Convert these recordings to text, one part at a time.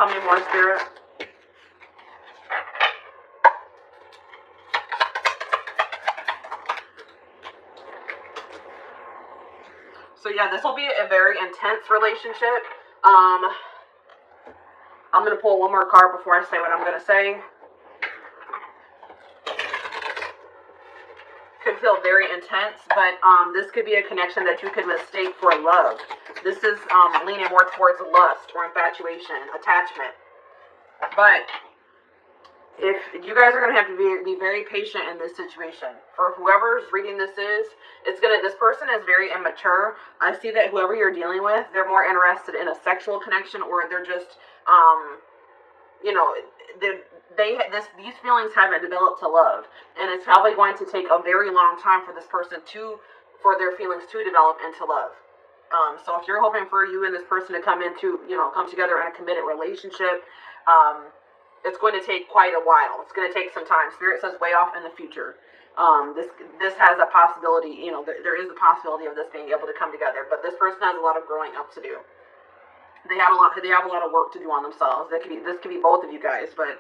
Tell me more, Spirit. So yeah, this will be a very intense relationship. I'm going to pull one more card before I say what I'm going to say. Could feel very intense, but this could be a connection that you could mistake for love. This is leaning more towards lust or infatuation, attachment. But if you guys are going to have to be very patient in this situation. For whoever's reading this this person is very immature. I see that whoever you're dealing with, they're more interested in a sexual connection, or they're just, these feelings haven't developed to love. And it's probably going to take a very long time for this person for their feelings to develop into love. So if you're hoping for you and this person to come together in a committed relationship, it's going to take quite a while. It's going to take some time. Spirit says way off in the future. This has a possibility, there is a possibility of this being able to come together, but this person has a lot of growing up to do. They have a lot of work to do on themselves. This could be both of you guys, but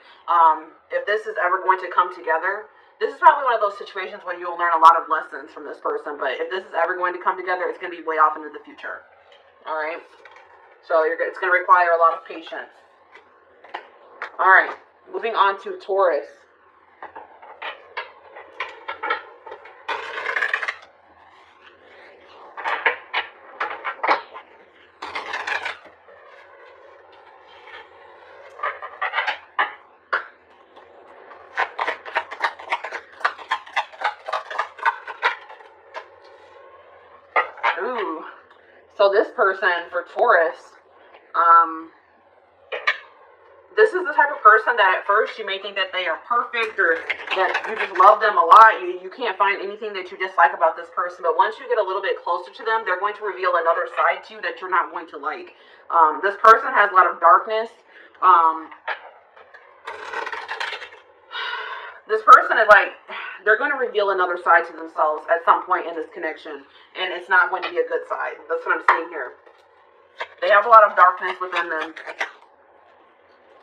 if this is ever going to come together, this is probably one of those situations where you'll learn a lot of lessons from this person, but if this is ever going to come together, it's going to be way off into the future. All right? So it's going to require a lot of patience. All right, moving on to Taurus. Ooh, so this person for Taurus, this is the type of person that at first you may think that they are perfect or that you just love them a lot. You can't find anything that you dislike about this person. But once you get a little bit closer to them, they're going to reveal another side to you that you're not going to like. This person has a lot of darkness. This person is they're going to reveal another side to themselves at some point in this connection. And it's not going to be a good side. That's what I'm seeing here. They have a lot of darkness within them.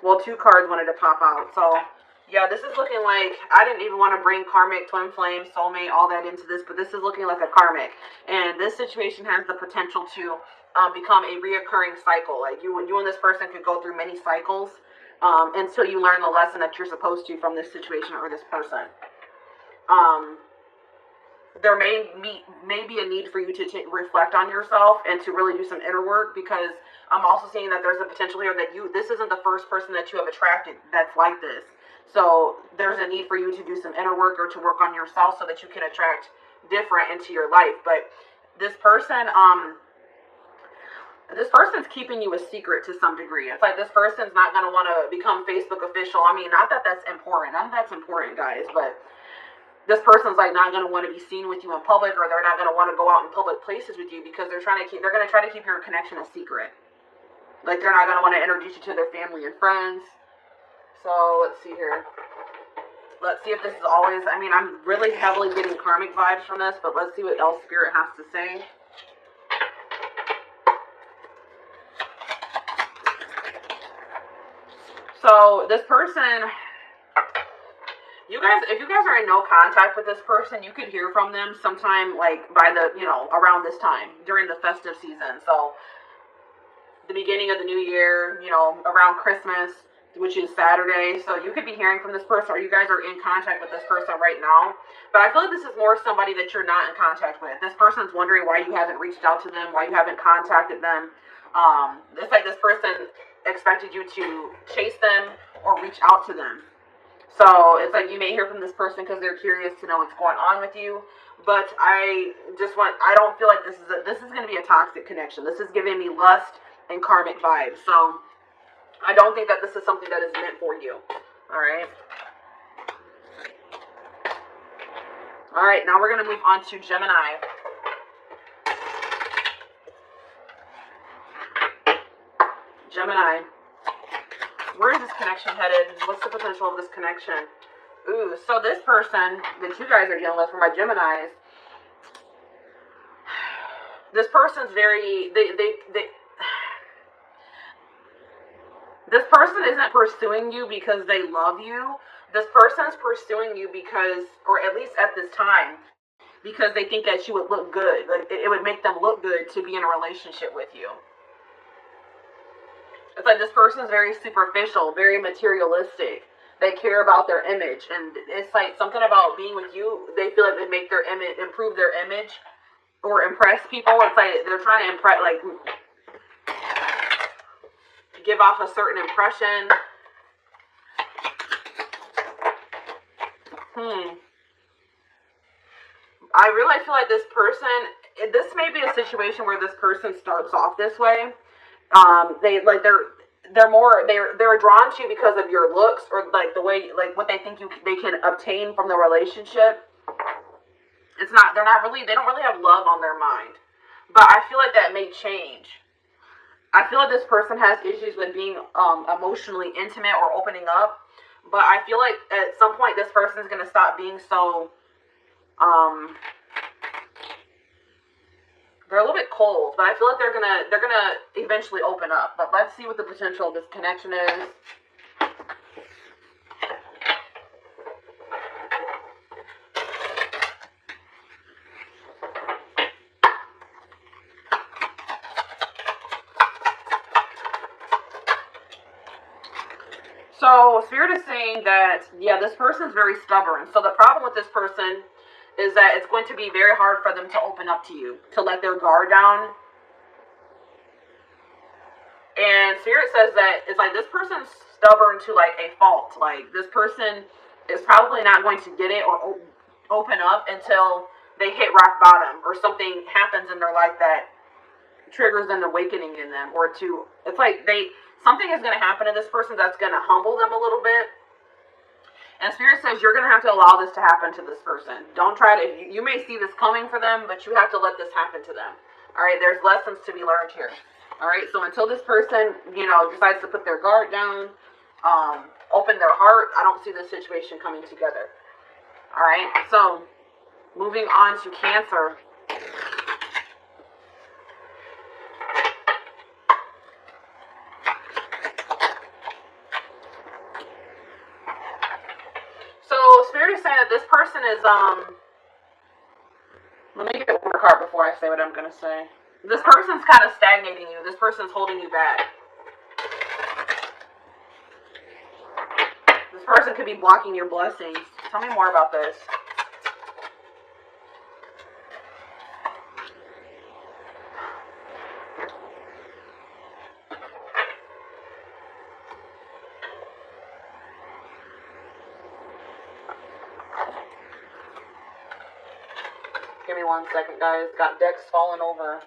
Well, two cards wanted to pop out. So, yeah, this is looking like, I didn't even want to bring karmic, twin flame, soulmate, all that into this, but this is looking like a karmic. And this situation has the potential to become a reoccurring cycle. Like, you and this person could go through many cycles until you learn the lesson that you're supposed to from this situation or this person. There may be a need for you to reflect on yourself and to really do some inner work, because I'm also seeing that there's a potential here that this isn't the first person that you have attracted that's like this. So there's a need for you to do some inner work or to work on yourself so that you can attract different into your life. But this person's keeping you a secret to some degree. It's like this person's not going to want to become Facebook official. I mean, not that that's important. None of that's important, guys, but this person's not going to want to be seen with you in public, or they're not going to want to go out in public places with you, because they're going to try to keep your connection a secret. Like, they're not going to want to introduce you to their family and friends. So let's see here. Let's see if this is always, I'm really heavily getting karmic vibes from this, but let's see what else Spirit has to say. So this person, if you guys are in no contact with this person, you could hear from them sometime by around this time during the festive season. So the beginning of the new year, around Christmas, which is Saturday. So you could be hearing from this person, or you guys are in contact with this person right now. But I feel like this is more somebody that you're not in contact with. This person's wondering why you haven't reached out to them, why you haven't contacted them. It's like this person expected you to chase them or reach out to them. So it's like you may hear from this person because they're curious to know what's going on with you. But I don't feel like this is going to be a toxic connection. This is giving me lust and karmic vibes. So I don't think that this is something that is meant for you. All right. All right. Now we're going to move on to Gemini. Gemini. Where is this connection headed? What's the potential of this connection? Ooh, so this person that you guys are dealing with, for my Geminis, this person's very, This person isn't pursuing you because they love you. This person is pursuing you because, or at least at this time, because they think that you would look good. Like it would make them look good to be in a relationship with you. It's like this person is very superficial, very materialistic. They care about their image, and it's like something about being with you. They feel like they make their image, improve their image, or impress people. It's like they're trying to impress, like give off a certain impression. I really feel like this person. This may be a situation where this person starts off this way. They're drawn to you because of your looks, or like the way, like what they think they can obtain from the relationship. They don't really have love on their mind, but I feel like that may change. I feel like this person has issues with being emotionally intimate or opening up, but I feel like at some point this person is going to stop being so they're a little bit cold, but I feel like they're gonna eventually open up. But let's see what the potential of this connection is. So Spirit is saying that, yeah, this person is very stubborn. So the problem with this person is that it's going to be very hard for them to open up to you, to let their guard down. And Spirit says that it's like this person's stubborn to like a fault. Like this person is probably not going to get it or open up until they hit rock bottom, or something happens in their life that triggers an awakening in them, or it's like something is going to happen to this person that's going to humble them a little bit. And Spirit says you're going to have to allow this to happen to this person. Don't try to, you may see this coming for them, but you have to let this happen to them. All right, there's lessons to be learned here. All right, so until this person, decides to put their guard down, open their heart, I don't see this situation coming together. All right, so moving on to Cancer. Spirit is saying that this person is, let me get one more card before I say what I'm going to say. This person's kind of stagnating you. This person's holding you back. This person could be blocking your blessings. Tell me more about this. Give me 1 second, guys. Got decks falling over.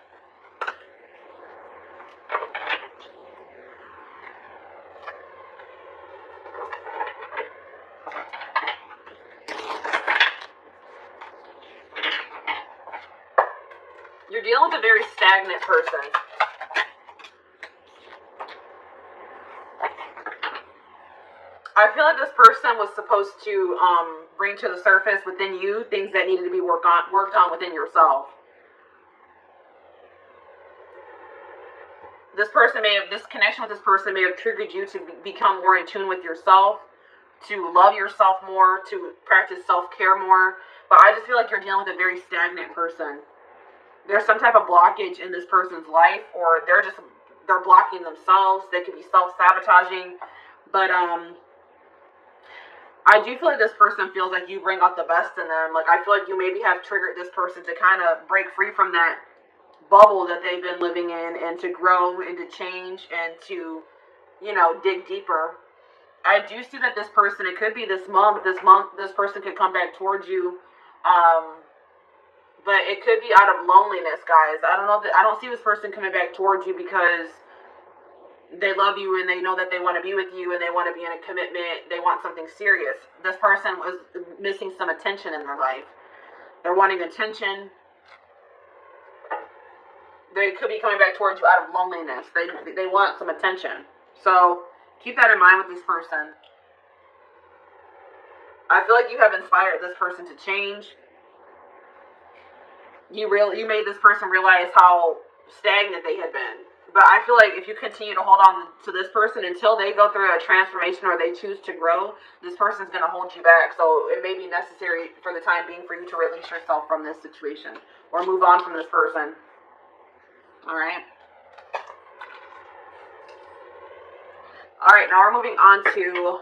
You're dealing with a very stagnant person. I feel like this person was supposed to bring to the surface within you things that needed to be worked on within yourself. This connection with this person may have triggered you to become more in tune with yourself, to love yourself more, to practice self-care more. But I just feel like you're dealing with a very stagnant person. There's some type of blockage in this person's life, or they're blocking themselves. They could be self-sabotaging. But I do feel like this person feels like you bring out the best in them. Like, I feel like you maybe have triggered this person to kind of break free from that bubble that they've been living in, and to grow and to change and to, dig deeper. I do see that this person, it could be this month, this person could come back towards you. But it could be out of loneliness, guys. I don't know. I don't see this person coming back towards you because they love you and they know that they want to be with you and they want to be in a commitment. They want something serious. This person was missing some attention in their life. They're wanting attention. They could be coming back towards you out of loneliness. They want some attention. So keep that in mind with this person. I feel like you have inspired this person to change. You made this person realize how stagnant they had been. But I feel like if you continue to hold on to this person until they go through a transformation or they choose to grow, this person's going to hold you back. So it may be necessary for the time being for you to release yourself from this situation or move on from this person. All right. All right, now we're moving on to...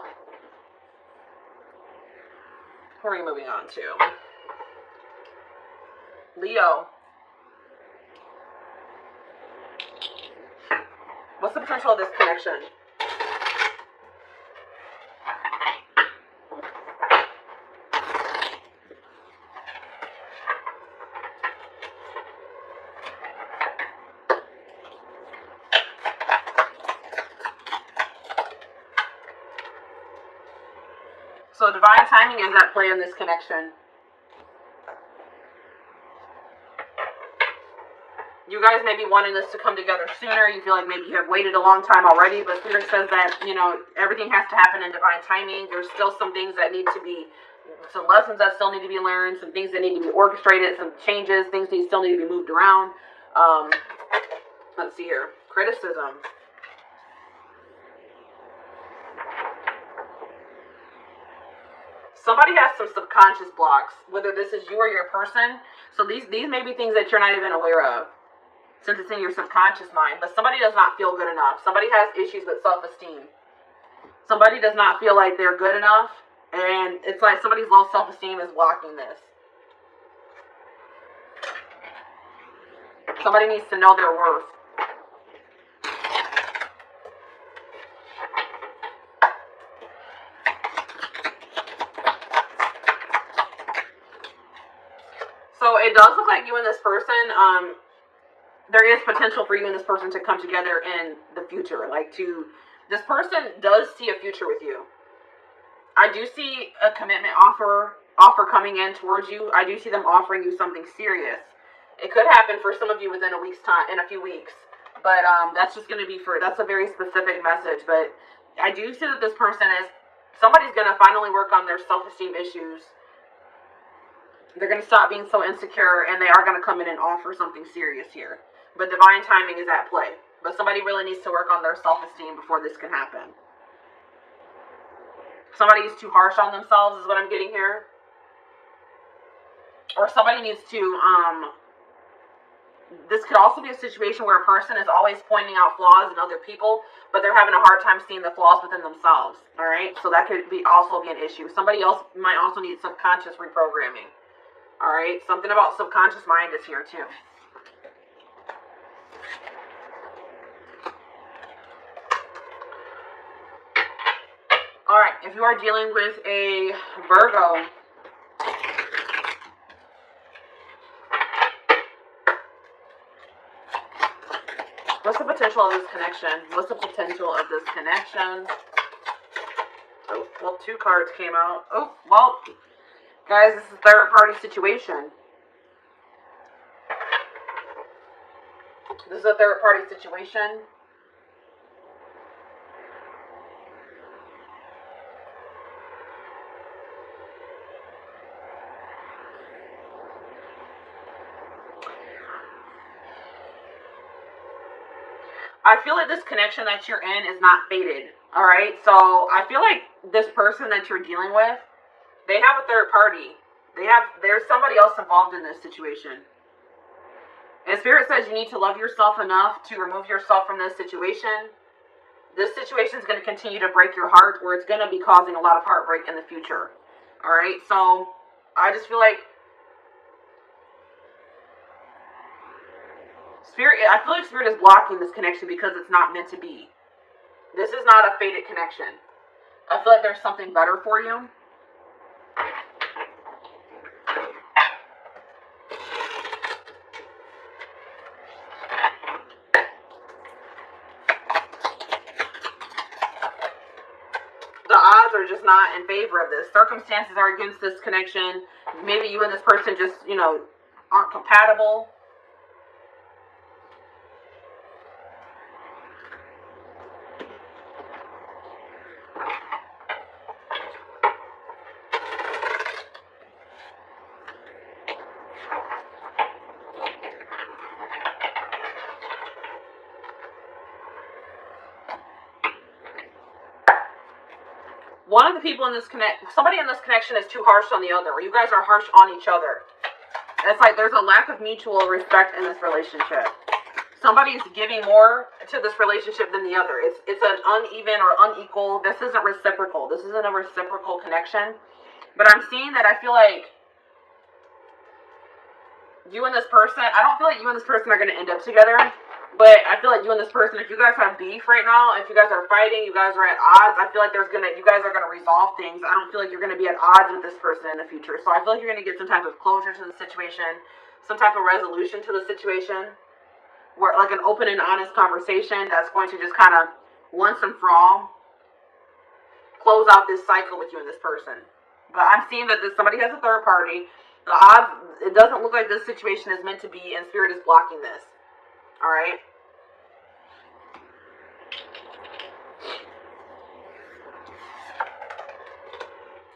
Who are we moving on to? Leo. What's the potential of this connection? So divine timing is at play in this connection. You guys may be wanting this to come together sooner. You feel like maybe you have waited a long time already, but Spirit says that, you know, everything has to happen in divine timing. There's still some things that need to be, some lessons that still need to be learned, some things that need to be orchestrated, some changes, things that still need to be moved around. Let's see here. Criticism. Somebody has some subconscious blocks, whether this is you or your person. So these may be things that you're not even aware of, since it's in your subconscious mind. But somebody does not feel good enough. Somebody has issues with self-esteem. Somebody does not feel like they're good enough. And it's like somebody's low self-esteem is blocking this. Somebody needs to know their worth. So it does look like you and this person, there is potential for you and this person to come together in the future. This person does see a future with you. I do see a commitment offer coming in towards you. I do see them offering you something serious. It could happen for some of you within a week's time, in a few weeks. But that's just going to be that's a very specific message. But I do see that this person somebody's going to finally work on their self-esteem issues. They're going to stop being so insecure, and they are going to come in and offer something serious here. But divine timing is at play. But somebody really needs to work on their self-esteem before this can happen. Somebody is too harsh on themselves is what I'm getting here. Or somebody needs to, this could also be a situation where a person is always pointing out flaws in other people, but they're having a hard time seeing the flaws within themselves. All right? So that could also be an issue. Somebody else might also need subconscious reprogramming. All right, something about subconscious mind is here too. All right, if you are dealing with a Virgo, what's the potential of this connection? What's the potential of this connection? Oh, well, 2 cards came out. Oh, well... Guys, this is a third-party situation. This is a third-party situation. I feel like this connection that you're in is not fated. All right? So I feel like this person that you're dealing with, they have a third party. There's somebody else involved in this situation. And Spirit says you need to love yourself enough to remove yourself from this situation. This situation is going to continue to break your heart, or it's going to be causing a lot of heartbreak in the future. All right? So I just feel like I feel like Spirit is blocking this connection because it's not meant to be. This is not a fated connection. I feel like there's something better for you. The odds are just not in favor of this. Circumstances are against this connection. Maybe you and this person just, aren't compatible. one of the people in this somebody in this connection is too harsh on the other, or you guys are harsh on each other. It's like there's a lack of mutual respect in this relationship. Somebody's giving more to this relationship than the other. It's an uneven or unequal. This isn't reciprocal. This isn't a reciprocal connection. But I'm seeing that I feel like you and this person, I don't feel like you and this person are going to end up together. But I feel like you and this person, if you guys have beef right now, if you guys are fighting, you guys are at odds, I feel like you guys are going to resolve things. I don't feel like you're going to be at odds with this person in the future. So I feel like you're going to get some type of closure to the situation, some type of resolution to the situation, where like an open and honest conversation that's going to just kind of once and for all close out this cycle with you and this person. But I'm seeing that somebody has a third party. The odds, it doesn't look like this situation is meant to be, and Spirit is blocking this. All right.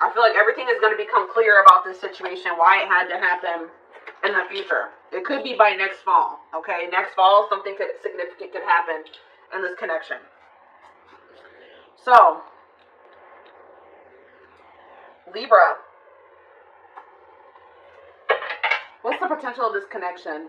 I feel like everything is going to become clear about this situation, why it had to happen in the future. It could be by next fall. Okay, next fall, something significant could happen in this connection. So, Libra, what's the potential of this connection?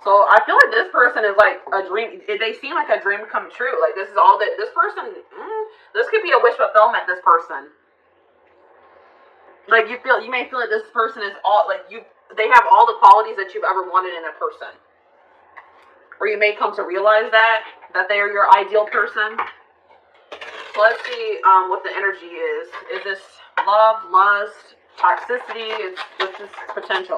So I feel like this person is like a dream. They seem like a dream come true. Like this is all that this person. This could be a wish fulfillment. This person. Like you may feel like this person is all like you. They have all the qualities that you've ever wanted in a person. Or you may come to realize that they are your ideal person. So let's see what the energy is. Is this love, lust, toxicity? What's this potential?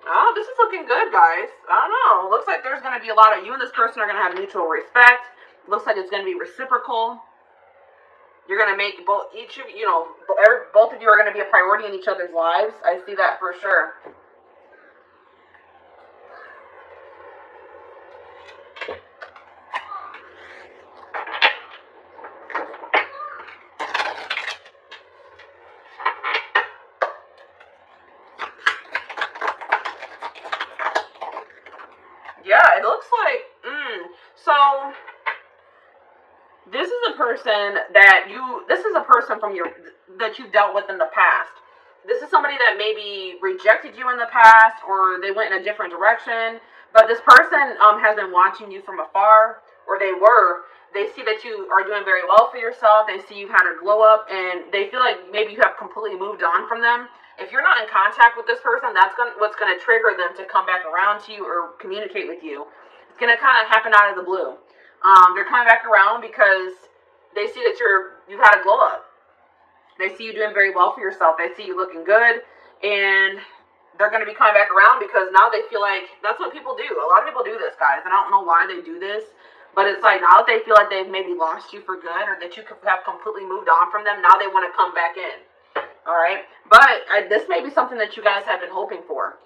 Oh, this is looking good, guys. I don't know. Looks like there's going to be a lot of you and this person are going to have mutual respect. Looks like it's going to be reciprocal. You're going to make both of you are going to be a priority in each other's lives. I see that for sure. Yeah, it looks like, so this is a person that you've dealt with in the past. This is somebody that maybe rejected you in the past, or they went in a different direction, but this person has been watching you from afar, or they see that you are doing very well for yourself, they see you've had a glow up, and they feel like maybe you have completely moved on from them. If you're not in contact with this person, that's what's going to trigger them to come back around to you or communicate with you. It's going to kind of happen out of the blue. They're coming back around because they see that you've had a glow up. They see you doing very well for yourself. They see you looking good, and they're going to be coming back around because now they feel like that's what people do. A lot of people do this, guys, and I don't know why they do this, but it's like now that they feel like they've maybe lost you for good, or that you have completely moved on from them, now they want to come back in. All right, but this may be something that you guys have been hoping for.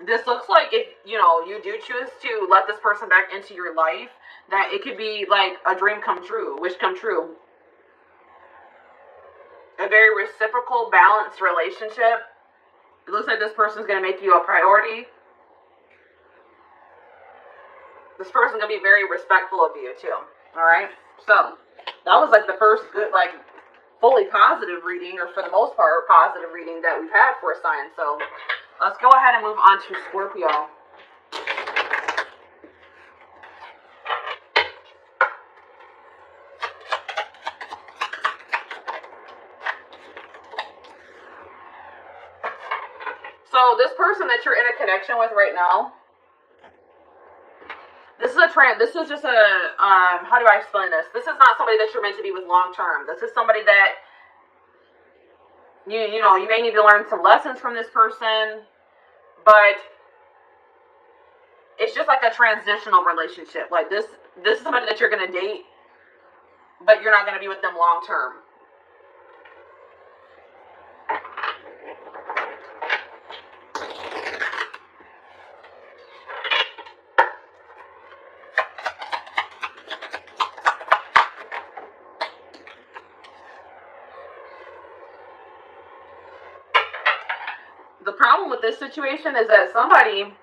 This looks like if you do choose to let this person back into your life, that it could be like a dream come true, wish come true. A very reciprocal, balanced relationship. It looks like this person's going to make you a priority. This person's going to be very respectful of you too. All right, so that was like the first good fully positive reading, or for the most part, positive reading that we've had for a sign. So let's go ahead and move on to Scorpio. So this person that you're in a connection with right now, this is just a, how do I explain this? This is not somebody that you're meant to be with long term. This is somebody that you may need to learn some lessons from this person, but it's just like a transitional relationship. Like this is somebody that you're going to date, but you're not going to be with them long term. the problem with this situation is that somebody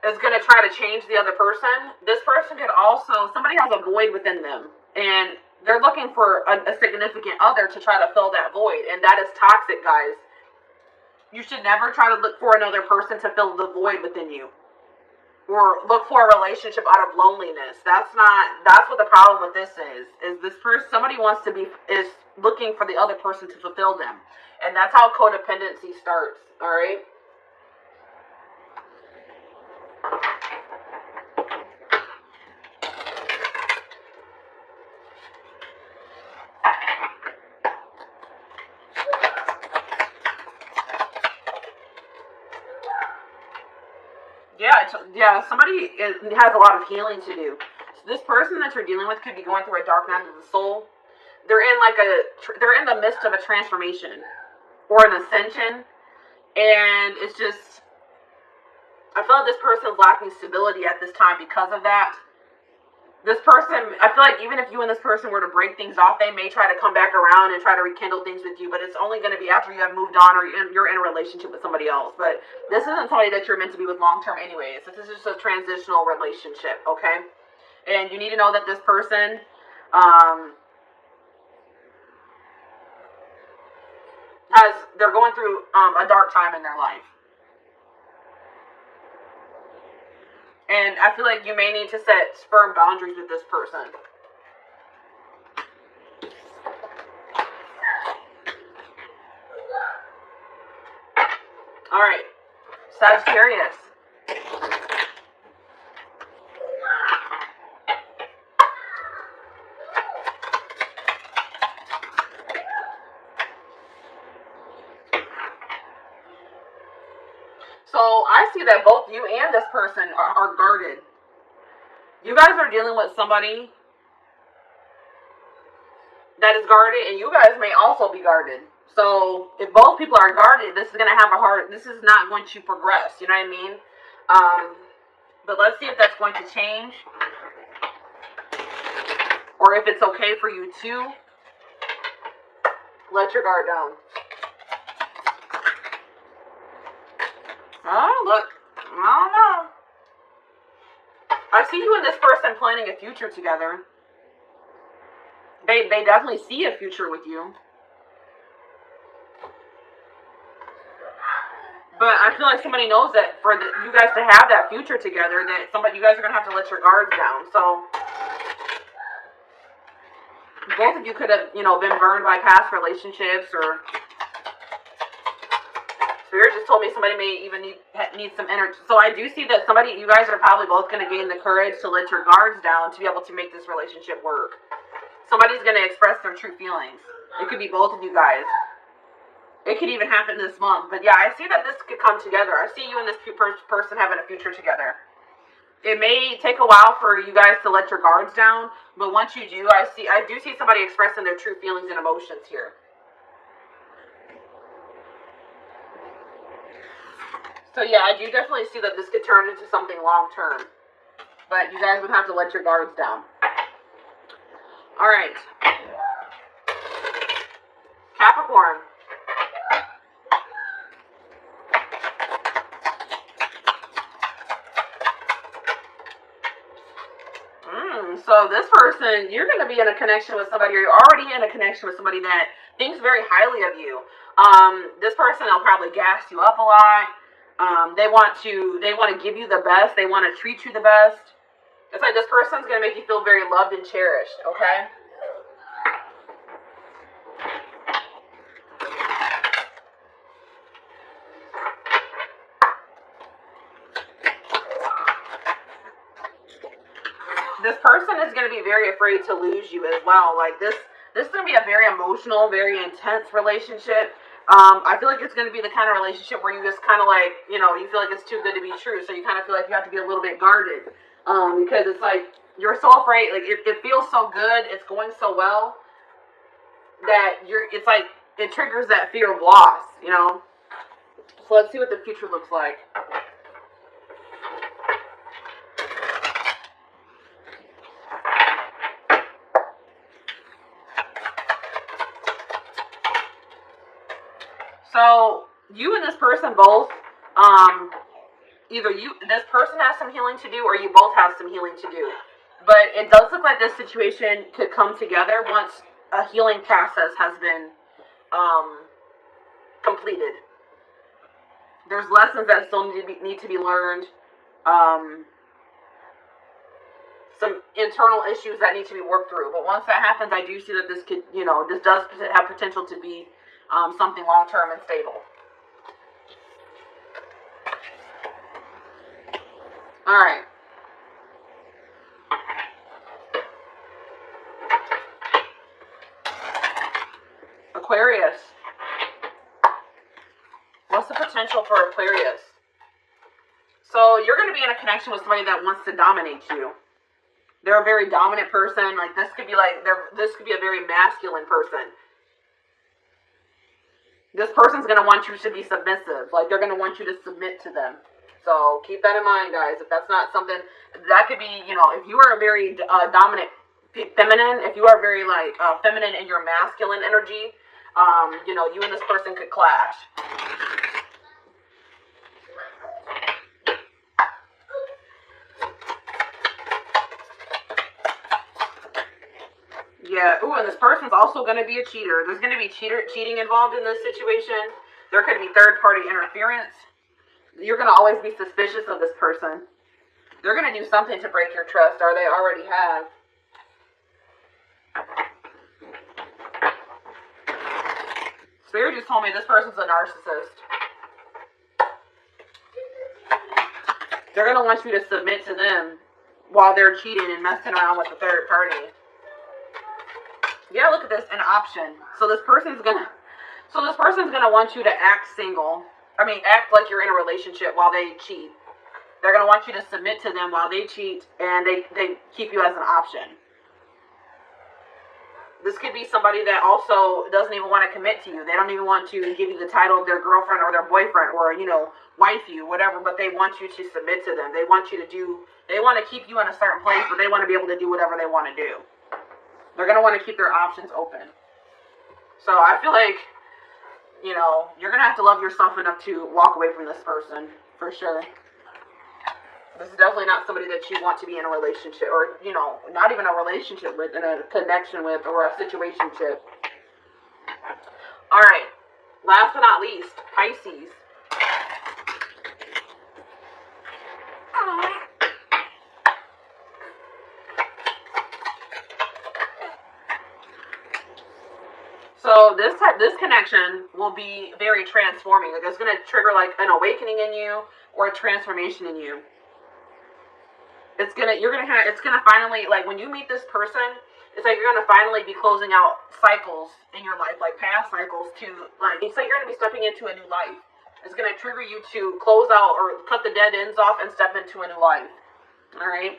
is going to try to change the other person. This person could also, somebody has a void within them, and they're looking for a significant other to try to fill that void, and that is toxic, guys. You should never try to look for another person to fill the void within you, or look for a relationship out of loneliness. That's what the problem with this is this person, somebody wants to be, is looking for the other person to fulfill them, and that's how codependency starts. All right. Yeah, somebody has a lot of healing to do. So this person that you're dealing with could be going through a dark night of the soul. They're in the midst of a transformation or an ascension, and it's just, I feel like this person's lacking stability at this time because of that. This person, I feel like even if you and this person were to break things off, they may try to come back around and try to rekindle things with you, but it's only going to be after you have moved on or you're in a relationship with somebody else. But this isn't somebody that you're meant to be with long term anyways. This is just a transitional relationship, okay? And you need to know that this person they're going through a dark time in their life. And I feel like you may need to set firm boundaries with this person. All right, Sagittarius. So I see that both you and this person are guarded. You guys are dealing with somebody that is guarded, and you guys may also be guarded. So if both people are guarded, this is going to have this is not going to progress. You know what I mean? But let's see if that's going to change, or if it's okay for you to let your guard down. Oh, look. I don't know. I see you and this person planning a future together. They definitely see a future with you. But I feel like somebody knows that for you guys to have that future together, that you guys are going to have to let your guards down. So both of you could have, been burned by past relationships, or Spirit just told me somebody may even need some energy. So I do see that you guys are probably both going to gain the courage to let your guards down to be able to make this relationship work. Somebody's going to express their true feelings. It could be both of you guys. It could even happen this month. But yeah, I see that this could come together. I see you and this person having a future together. It may take a while for you guys to let your guards down, but once you do, I do see somebody expressing their true feelings and emotions here. So yeah, I do definitely see that this could turn into something long term. But you guys would have to let your guards down. Alright. Capricorn. So this person, you're going to be in a connection with somebody, or you're already in a connection with somebody that thinks very highly of you. This person will probably gas you up a lot. They want to give you the best. They want to treat you the best. It's like this person's going to make you feel very loved and cherished, okay? This person is going to be very afraid to lose you as well. Like this is going to be a very emotional, very intense relationship. I feel like it's going to be the kind of relationship where you just kind of like, you feel like it's too good to be true. So you kind of feel like you have to be a little bit guarded. Because it's like, you're so afraid. Like it feels so good. It's going so well that it's like, it triggers that fear of loss, So let's see what the future looks like. So you and this person both, either this person has some healing to do, or you both have some healing to do. But it does look like this situation could come together once a healing process has been completed. There's lessons that still need to be learned. Some internal issues that need to be worked through. But once that happens, I do see that this could, this does have potential to be something long-term and stable. All right. Aquarius. What's the potential for Aquarius? So you're going to be in a connection with somebody that wants to dominate you. They're a very dominant person. Like this could be a very masculine person. This person's going to want you to be submissive. Like they're going to want you to submit to them. So keep that in mind, guys. If that's not something, that could be, if you are a very dominant feminine, if you are very feminine in your masculine energy, you and this person could clash. Yeah, and this person's also going to be a cheater. There's going to be cheating involved in this situation. There could be third-party interference. You're going to always be suspicious of this person. They're going to do something to break your trust, or they already have. Spirit just told me this person's a narcissist. They're going to want you to submit to them while they're cheating and messing around with the third party. Yeah, look at this, an option. So this person's gonna want you to act single. Act like you're in a relationship while they cheat. They're gonna want you to submit to them while they cheat, and they keep you as an option. This could be somebody that also doesn't even want to commit to you. They don't even want to give you the title of their girlfriend or their boyfriend or, wife you, whatever, but they want you to submit to them. They want to keep you in a certain place, but they want to be able to do whatever they want to do. They're going to want to keep their options open. So I feel like, you're going to have to love yourself enough to walk away from this person, for sure. This is definitely not somebody that you want to be in a relationship, or, not even a relationship with, in a connection with, or a situationship. All right. Last but not least, Pisces. So this connection will be very transforming. Like it's going to trigger an awakening in you or a transformation in you. It's gonna finally, when you meet this person, it's like you're gonna finally be closing out cycles in your life, like past cycles to it's like you're gonna be stepping into a new life. It's gonna trigger you to close out or cut the dead ends off and step into a new life. All right.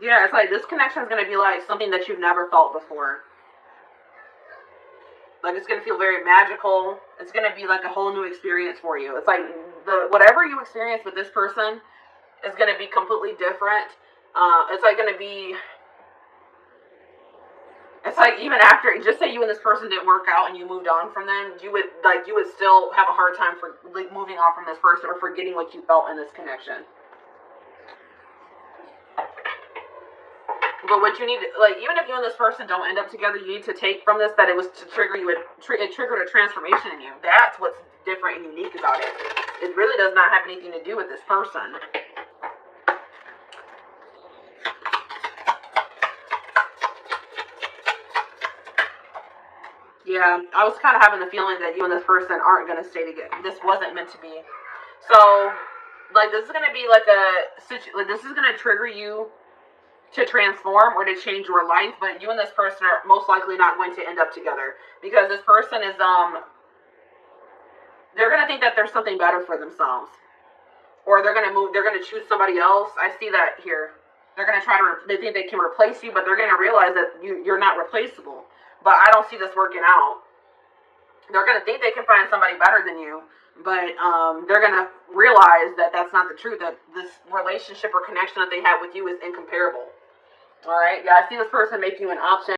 Yeah, it's like this connection is going to be like something that you've never felt before. Like it's going to feel very magical. It's going to be like a whole new experience for you. It's like whatever you experience with this person is going to be completely different. It's like going to be. It's like even after, just say you and this person didn't work out and you moved on from them, you would still have a hard time for moving on from this person or forgetting what you felt in this connection. But what you need, even if you and this person don't end up together, you need to take from this that it was to trigger you. It triggered a transformation in you. That's what's different and unique about it. It really does not have anything to do with this person. Yeah, I was kind of having the feeling that you and this person aren't going to stay together. This wasn't meant to be. So, this is going to be this is going to trigger you to transform or to change your life, but you and this person are most likely not going to end up together because this person is they're going to think that there's something better for themselves, or they're going to choose somebody else. I see that here. They're going to they think they can replace you, but they're going to realize that you're not replaceable. But I don't see this working out. They're going to think they can find somebody better than you, but they're going to realize that that's not the truth, that this relationship or connection that they have with you is incomparable. All right? Yeah, I see this person make you an option.